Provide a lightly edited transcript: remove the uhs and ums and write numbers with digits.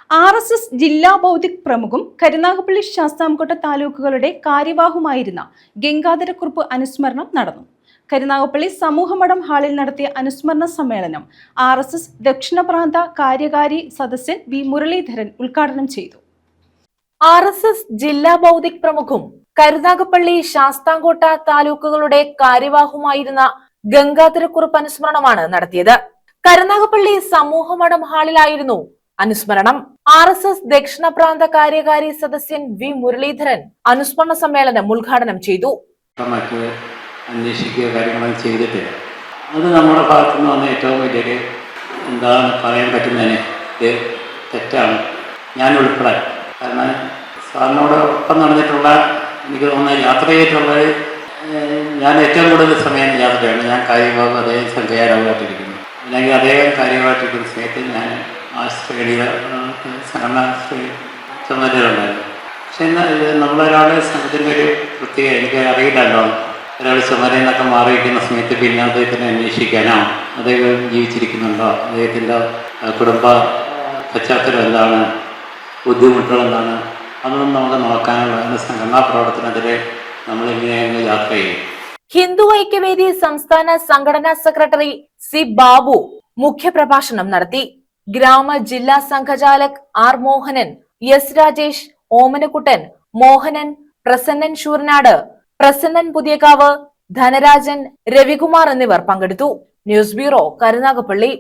RSS ജില്ലാ ബൗദ്ധിക് പ്രമുഖും കരുനാഗപ്പള്ളി ശാസ്താംകോട്ട താലൂക്കുകളുടെ കാര്യവാഹുമായിരുന്ന ഗംഗാധരക്കുറുപ്പ് അനുസ്മരണം നടന്നു. കരുനാഗപ്പള്ളി സമൂഹമഠം ഹാളിൽ നടത്തിയ അനുസ്മരണ സമ്മേളനം RSS ദക്ഷിണ പ്രാന്ത കാര്യകാരി സദസ്യൻ വി മുരളീധരൻ ഉദ്ഘാടനം ചെയ്തു. RSS ജില്ലാ ബൗദ്ധിക് പ്രമുഖും കരുനാഗപ്പള്ളി ശാസ്താംകോട്ട താലൂക്കുകളുടെ കാര്യവാഹുമായിരുന്ന ഗംഗാധരക്കുറുപ്പ് അനുസ്മരണമാണ് നടത്തിയത്. കരുനാഗപ്പള്ളി സമൂഹമഠം ഹാളിലായിരുന്നു അനുസ്മരണം. RSS ദക്ഷിണ പ്രാന്ത കാര്യകാരി സദസ്യൻ വി മുരളീധരൻ അനുസ്മരണ സമ്മേളനം ഉദ്ഘാടനം ചെയ്തു. അന്വേഷിക്കുക കാര്യങ്ങളൊക്കെ ചെയ്തിട്ട് അത് നമ്മുടെ ഭാഗത്തു നിന്ന് വന്ന ഏറ്റവും വലിയൊരു എന്താണ് പറയാൻ പറ്റുന്നതിന് ഇത് തെറ്റാണ് ഞാൻ ഉൾപ്പെടെ. കാരണം സാറിനോട് ഒപ്പം നടന്നിട്ടുള്ള എനിക്ക് തോന്നുന്ന യാത്ര ചെയ്തിട്ടുള്ളത് ഞാൻ ഏറ്റവും കൂടുതൽ സമയം യാത്രയാണ്. ഞാൻ കാര്യഭാഗം അദ്ദേഹം സംഘകാരമായിട്ടിരിക്കുന്നു, അല്ലെങ്കിൽ അദ്ദേഹം കാര്യമായിട്ടിരിക്കുന്ന സമയത്ത് ഞാൻ ആശ്രയിക സംഘടന ചുമതലയുണ്ടായിരുന്നു. പക്ഷെ എന്നാൽ നമ്മളൊരാളെ സംഘത്തിൻ്റെ ഒരു പ്രത്യേക എനിക്ക് അറിയില്ലല്ലോ, ഒരാൾ ചുമതലയിൽ നിന്നൊക്കെ മാറിയിരിക്കുന്ന സമയത്ത് പിന്നെ അദ്ദേഹത്തിനെ അന്വേഷിക്കാനോ അദ്ദേഹം ജീവിച്ചിരിക്കുന്നുണ്ടോ, അദ്ദേഹത്തിൻ്റെ കുടുംബ പശ്ചാത്തലം എന്താണ്, ബുദ്ധിമുട്ടുകൾ എന്താണ്, അതൊന്നും നമുക്ക് നോക്കാനുള്ള സംഘടനാ പ്രവർത്തനത്തിൽ നമ്മളിങ്ങനെ യാത്ര ചെയ്യും. ഹിന്ദു ഐക്യവേദി സംസ്ഥാന സംഘടനാ സെക്രട്ടറി സി ബാബു മുഖ്യപ്രഭാഷണം നടത്തി. ഗ്രാമ ജില്ലാ സംഘചാലക് ആർ മോഹനൻ, എസ് രാജേഷ്, ഓമനക്കുട്ടൻ, മോഹനൻ, പ്രസന്നൻ ശൂരനാട്, പ്രസന്നൻ പുതിയകാവ്, ധനരാജൻ, രവികുമാർ എന്നിവർ പങ്കെടുത്തു. News bureau, Karunagappally.